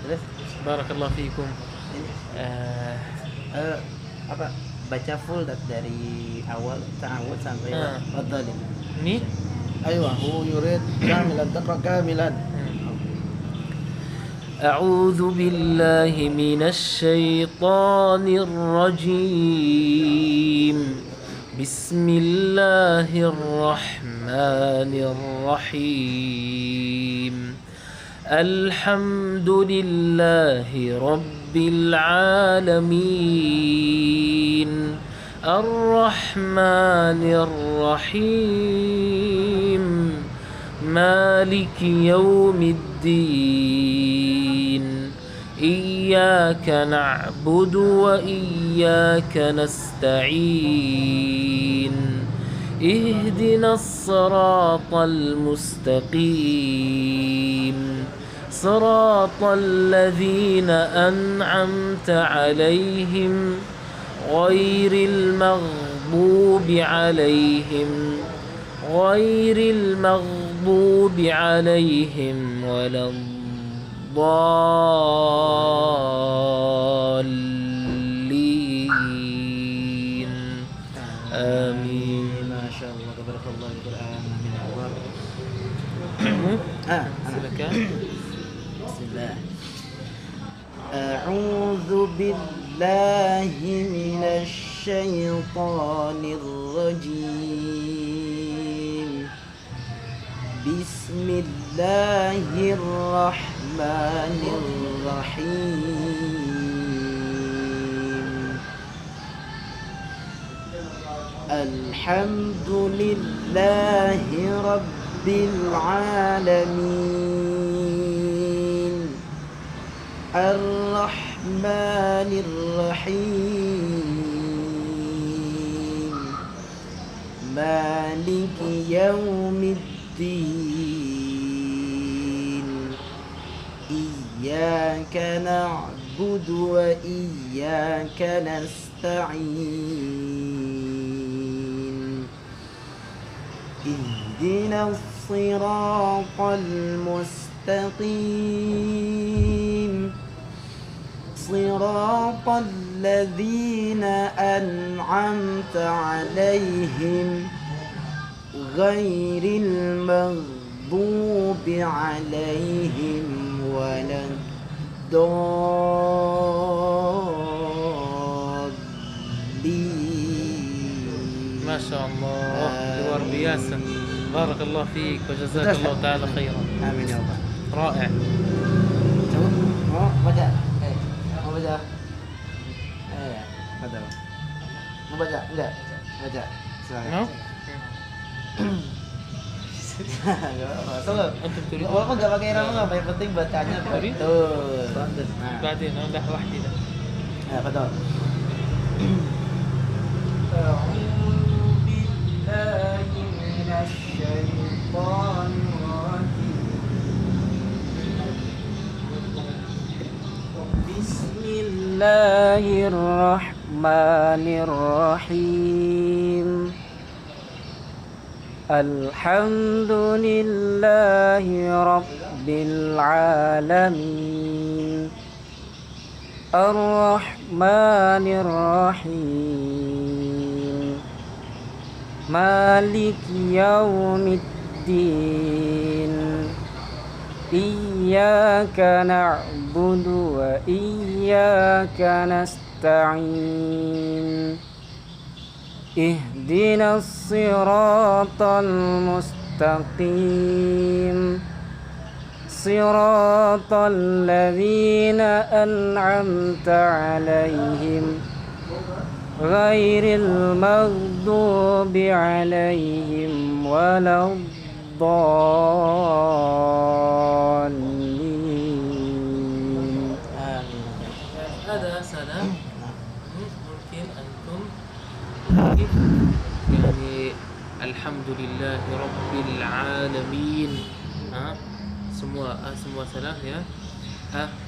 Terus Barakallahu fiikum. ini Eh, apa? Baca full dari awal ta'awud sampai wadhalin. Ini أيوة هو يريد كاملا تقرأ كاملا. أعوذ بالله من الشيطان الرجيم. بسم الله الرحمن الرحيم. الحمد لله رب العالمين الرحمن الرحيم مالك يوم الدين إياك نعبد وإياك نستعين اهدنا الصراط المستقيم صراط الذين أنعمت عليهم غير المغضوب عليهم ولا الضالين آمين. Masya Allah, tabarakallah Al-Quran. Amin ya Allah. silakan. Bismillah. A'udzu billahi minasy syaithanir rajim. Bismillahirrahmanirrahim. Alhamdulillahi rabbil alamin. Ar-Rahmanir Rahim. Maliki yaumiddin. Iyyaka na'budu wa iyyaka nasta'in. Ihdinas siratal mustaqim. صراط الذين أنعمت عليهم غير المغضوب عليهم ولا الضالين. ما شاء الله luar biasa. Barakallahu fiik wa jazakallahu ta'ala khairan. Amin ya Allah. Rائع. Coba mau baca. Mau baca. Baca. Mau baca? Enggak. Baca. Silakan. No? Antum tulis. Oh, enggak pakai irama enggak, yang penting bacanya Tadi? betul. Nah, بعدين أنا وحدي ده. betul. Bismillahirrahmanirrahim. Alhamdulillahi rabbil alamin. Ar-Rahmanir Rahim. Maliki yaumiddin. Iyyaka na'budu wa iyyaka nasta'in. Ihdinas siratal mustaqim. صراط الذين أنعمت عليهم غير المغضوب عليهم ولا الضالين. هذا سلام. ممكن أنتم يعني الحمد لله رب العالمين. semua salah ya.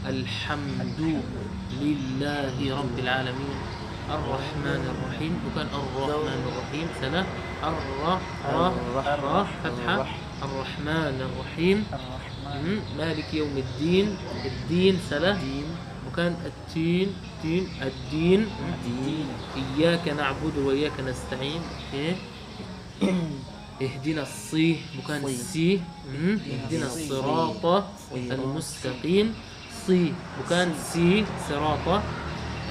Alhamdulillahi rabbil alamin. Ar-Rahmanir Rahim, bukan Ar-Rahmanir Rahim, salah. Fathah. Ar-Rahmanir Rahim. مالك يوم الدين. الدين salah, bukan الدين. الدين. إياك نعبد وإياك نستعين. اهدنا الصي, bukan si. اهدنا الصراط المستقيم. صي, bukan si. صراط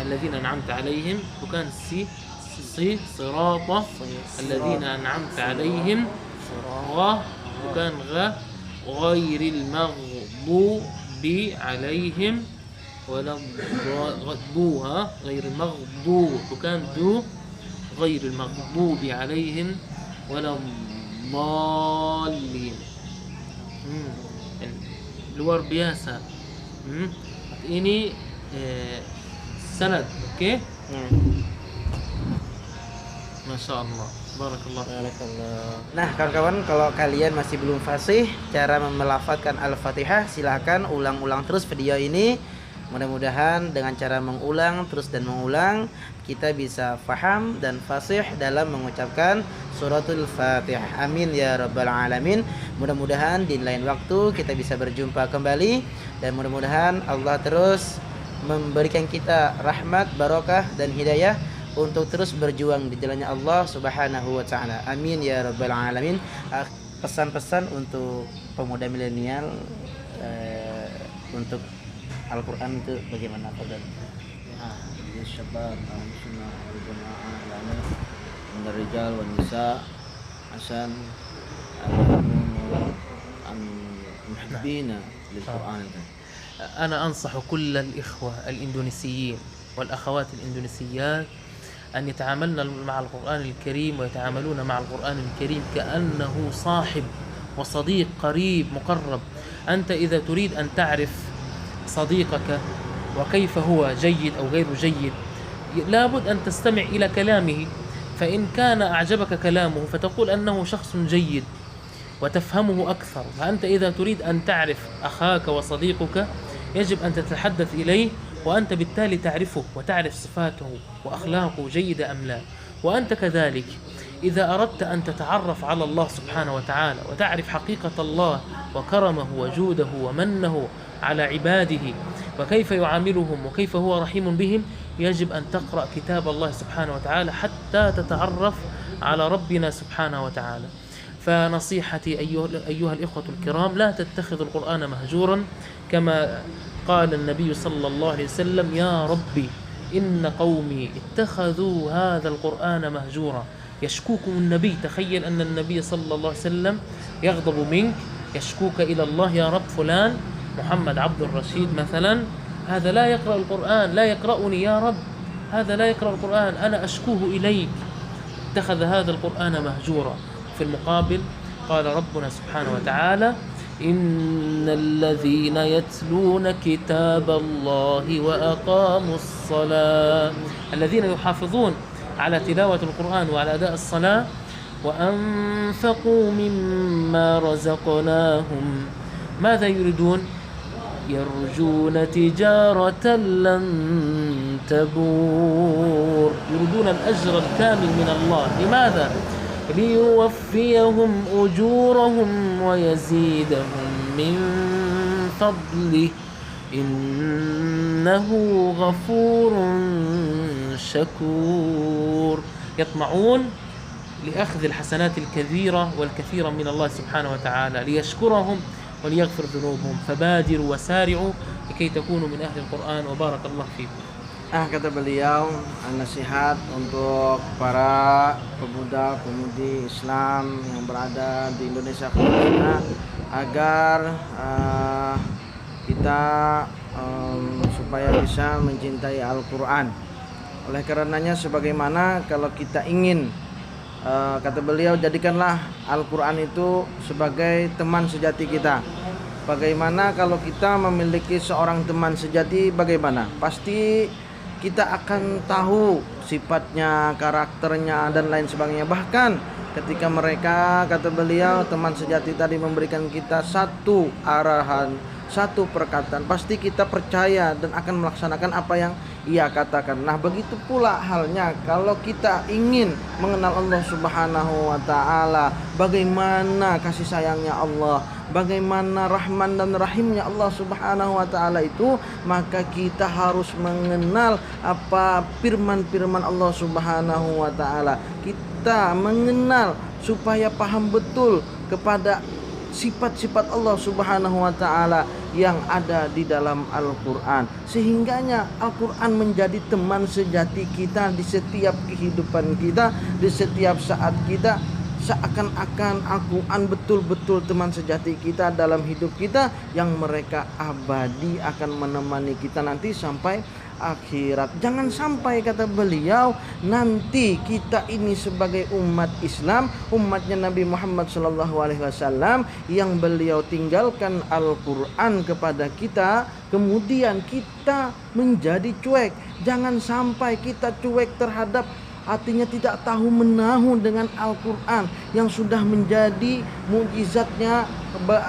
الذين أنعمت عليهم, bukan si. صي, صراط الذين أنعمت عليهم. غ, bukan غ. غير المغضوب عليهم ولا الضالين. غير المغضوب, bukan du. غير المغضوب عليهم ولا الضالين. Luar biasa. Ini sanad, oke? Masya Allah. Barakallah. Nah, kawan-kawan, kalau kalian masih belum fasih cara melafadzkan Al-Fatihah, silahkan ulang-ulang terus video ini. Mudah-mudahan dengan cara mengulang terus dan mengulang, kita bisa faham dan fasih dalam mengucapkan suratul Fatihah. Amin ya rabbal alamin. Mudah-mudahan di lain waktu kita bisa berjumpa kembali, dan mudah-mudahan Allah terus memberikan kita rahmat, barokah dan hidayah untuk terus berjuang di jalannya Allah Subhanahu wa taala. Amin ya rabbal alamin. Pesan-pesan untuk pemuda milenial untuk Al-Quran itu bagaimana, Fadal? Ya syabab Ahlussunnah wal Jamaah yani min ar-rijal wan nisa asan muhibbina lil Quran. أنا أنصح كل الإخوة الإندونيسيين والأخوات الإندونيسيات أن يتعاملن مع القرآن الكريم ويتعاملون مع القرآن الكريم كأنه صاحب وصديق قريب مقرب. أنت إذا تريد أن تعرف صديقك وكيف هو جيد أو غير جيد، لابد أن تستمع إلى كلامه، فإن كان أعجبك كلامه فتقول أنه شخص جيد وتفهمه أكثر. فأنت إذا تريد أن تعرف أخاك وصديقك يجب أن تتحدث إليه وأنت بالتالي تعرفه وتعرف صفاته وأخلاقه جيدة أم لا. وأنت كذلك إذا أردت أن تتعرف على الله سبحانه وتعالى وتعرف حقيقة الله وكرمه وجوده ومنه على عباده وكيف يعاملهم وكيف هو رحيم بهم، يجب أن تقرأ كتاب الله سبحانه وتعالى حتى تتعرف على ربنا سبحانه وتعالى. فنصيحتي أيها الإخوة الكرام، لا تتخذوا القرآن مهجورا، كما قال النبي صلى الله عليه وسلم: يا ربي إن قومي اتخذوا هذا القرآن مهجورا. يشكوكم النبي، تخيل أن النبي صلى الله عليه وسلم يغضب منك، يشكوك إلى الله: يا رب فلان محمد عبد الرشيد مثلا هذا لا يقرأ القرآن، لا يقرأني يا رب، هذا لا يقرأ القرآن، أنا أشكوه إليك، اتخذ هذا القرآن مهجورا. في المقابل قال ربنا سبحانه وتعالى: إن الذين يتلون كتاب الله وأقاموا الصلاة، الذين يحافظون على تلاوة القرآن وعلى أداء الصلاة، وأنفقوا مما رزقناهم، ماذا يريدون؟ يرجون تجارة لن تبور، يريدون الأجر الكامل من الله. لماذا؟ ليوفيهم أجورهم ويزيدهم من فضله إنه غفور شكور. يطمعون لأخذ الحسنات الكثيرة والكثيرة من الله سبحانه وتعالى ليشكرهم وليغفر ذنوبهم. فبادروا وسارعوا لكي تكونوا من أهل القرآن، وبارك الله فيكم. Kata beliau, nasihat untuk para pemuda-pemudi Islam yang berada di Indonesia khususnya agar kita supaya bisa mencintai Al-Quran. Oleh karenanya, sebagaimana kalau kita ingin, kata beliau, jadikanlah Al-Quran itu sebagai teman sejati kita. Bagaimana kalau kita memiliki seorang teman sejati, bagaimana? Pasti kita akan tahu sifatnya, karakternya, dan lain sebagainya. Bahkan ketika mereka, kata beliau, teman sejati tadi memberikan kita satu arahan, satu perkataan pasti kita percaya dan akan melaksanakan apa yang ia katakan. Nah, begitu pula halnya kalau kita ingin mengenal Allah Subhanahu wa taala, bagaimana kasih sayangnya Allah, bagaimana Rahman dan Rahimnya Allah Subhanahu wa taala itu, maka kita harus mengenal apa firman-firman Allah Subhanahu wa taala. Kita mengenal supaya paham betul kepada sifat-sifat Allah Subhanahu wa taala yang ada di dalam Al-Qur'an, sehingganya Al-Qur'an menjadi teman sejati kita di setiap kehidupan kita, di setiap saat kita. Seakan-akan Al-Quran betul-betul teman sejati kita dalam hidup kita, yang mereka abadi akan menemani kita nanti sampai akhirat. Jangan sampai, kata beliau, nanti kita ini sebagai umat Islam, umatnya Nabi Muhammad SAW, yang beliau tinggalkan Al-Quran kepada kita, kemudian kita menjadi cuek. Jangan sampai kita cuek terhadap, artinya tidak tahu menahu dengan Al-Quran yang sudah menjadi mukjizatnya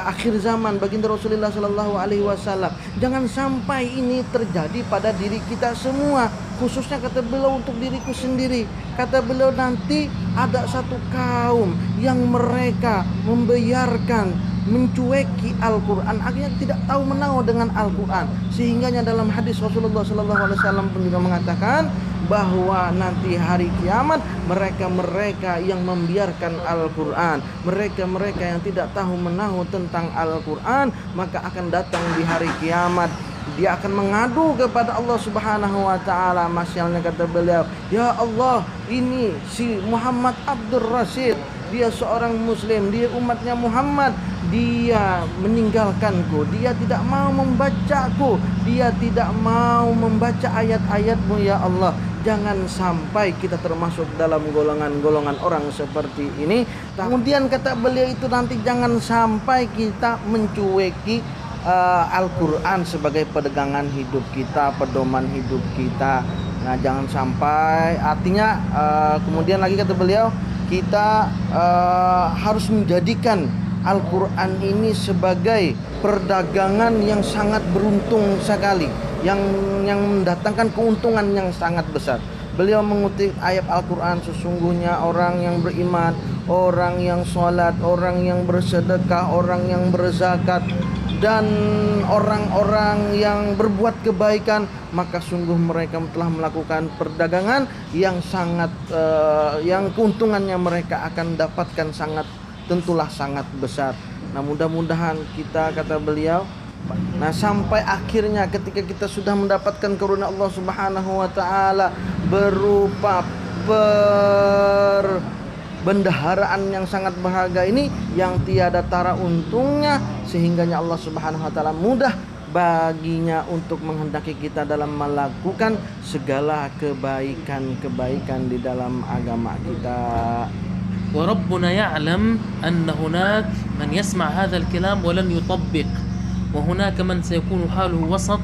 akhir zaman baginda Rasulullah Sallallahu Alaihi Wasallam. Jangan sampai ini terjadi pada diri kita semua, khususnya kata beliau untuk diriku sendiri. Kata beliau, nanti ada satu kaum yang mereka membiarkan, mencueki Al-Quran, akhirnya tidak tahu menahu dengan Al-Quran, sehingganya dalam hadis Rasulullah SAW pun juga mengatakan bahwa nanti hari kiamat mereka-mereka yang membiarkan Al-Quran, mereka-mereka yang tidak tahu menahu tentang Al-Quran, maka akan datang di hari kiamat, dia akan mengadu kepada Allah Subhanahu wa taala. Masyaallah, kata beliau, ya Allah, ini si Muhammad Abdul Rashid, dia seorang muslim, dia umatnya Muhammad, dia meninggalkanku, dia tidak mau membacaku, dia tidak mau membaca ayat-ayatmu ya Allah. Jangan sampai kita termasuk dalam golongan-golongan orang seperti ini. Kemudian kata beliau itu, nanti jangan sampai kita mencueki Al-Quran sebagai pegangan hidup kita, pedoman hidup kita. Nah, jangan sampai, artinya kemudian lagi kata beliau, kita harus menjadikan Al-Quran ini sebagai perdagangan yang sangat beruntung sekali, yang mendatangkan keuntungan yang sangat besar. Beliau mengutip ayat Al-Quran, sesungguhnya orang yang beriman, orang yang sholat, orang yang bersedekah, orang yang berzakat, dan orang-orang yang berbuat kebaikan, maka sungguh mereka telah melakukan perdagangan yang sangat yang keuntungannya mereka akan dapatkan tentulah sangat besar. Nah, mudah-mudahan kita, kata beliau, nah sampai akhirnya ketika kita sudah mendapatkan karunia Allah Subhanahu wa taala berupa bendaharaan yang sangat berharga ini, yang tiada tara untungnya, sehingganya Allah Subhanahu wa taala mudah baginya untuk menghendaki kita dalam melakukan segala kebaikan-kebaikan di dalam agama kita. وربنا يعلم أن هناك من يسمع هذا الكلام ولن يطبق، وهناك من سيكون حاله وسط،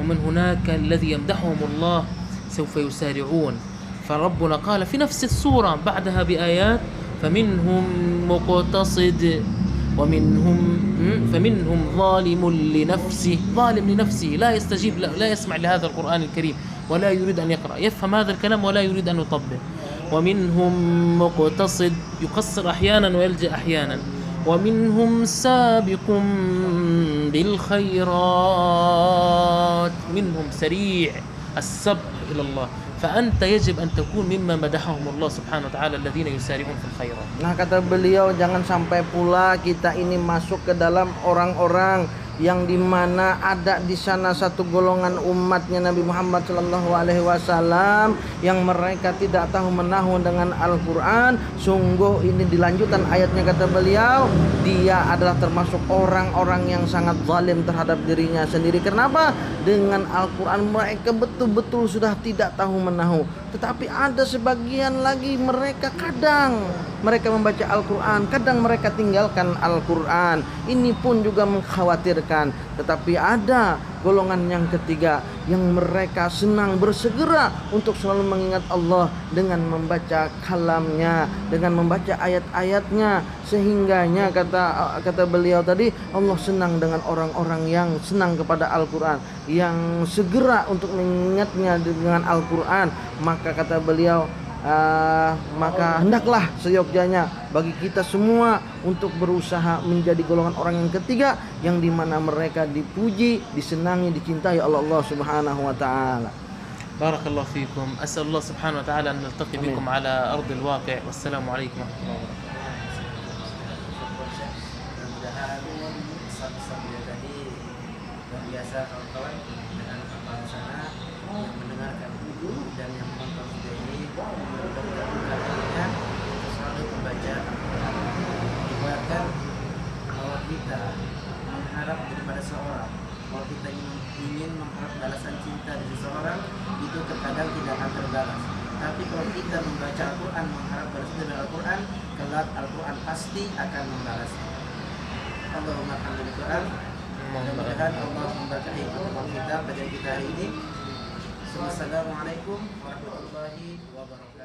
ومن هناك الذي يمدحهم الله سوف يسارعون. فربنا قال في نفس السورة بعدها بآيات: فمنهم مقتصد فمنهم ظالم لنفسه لا يستجيب، لا يسمع لهذا القرآن الكريم ولا يريد أن يقرأ، يفهم هذا الكلام ولا يريد أن يطبق. ومنهم مقتصد يقصر أحيانا ويلجأ أحيانا، ومنهم سابق بالخيرات، منهم سريع السبق إلى الله. فأنت يجب أن تكون ممن مدحهم الله سبحانه وتعالى الذين يسارعون في الخيرات. Nah, kata beliau, jangan sampai pula kita ini masuk ke dalam orang-orang yang dimana ada di sana satu golongan umatnya Nabi Muhammad Sallallahu Alaihi Wasallam yang mereka tidak tahu menahu dengan Al-Quran. Sungguh ini dilanjutan ayatnya, kata beliau, dia adalah termasuk orang-orang yang sangat zalim terhadap dirinya sendiri. Kenapa? Dengan Al-Quran mereka betul-betul sudah tidak tahu menahu. Tetapi ada sebagian lagi mereka, kadang mereka membaca Al-Quran, kadang mereka tinggalkan Al-Quran. Ini pun juga mengkhawatirkan. Tetapi ada golongan yang ketiga yang mereka senang bersegera untuk selalu mengingat Allah dengan membaca kalamnya, dengan membaca ayat-ayatnya, sehingganya kata beliau tadi, Allah senang dengan orang-orang yang senang kepada Al-Quran, yang segera untuk mengingatnya dengan Al-Quran. Maka kata beliau, maka hendaklah seyogyanya bagi kita semua untuk berusaha menjadi golongan orang yang ketiga, yang dimana mereka dipuji, disenangi, dicintai oleh Allah Subhanahu wa taala. بارك الله فيكم. أسأل الله سبحانه وتعالى أن نلتقي آمين. بكم على أرض الواقع. والسلام عليكم ورحمة الله وبركاته. Mudah-mudahan pesan-pesan beliau tadi luar biasa kawan-kawan, dengan kepala sana yang mendengarkan dan yang menonton video ini mudah-mudahan selalu membaca Al-Quran. Ibaratkan kalau kita mengharap daripada seorang, kalau kita ingin mengharap balasan cinta dari seseorang, itu terkadang tidak akan terbalas. Tapi kalau kita membaca Al-Quran, mengharap balasan dari Al-Quran, kelak Al-Quran pasti akan membalas. Allahumma hamdul Quran. Mudah-mudahan Allah memberkahi pertemuan kita pada kita hari ini. Wassalamualaikum warahmatullahi wabarakatuh.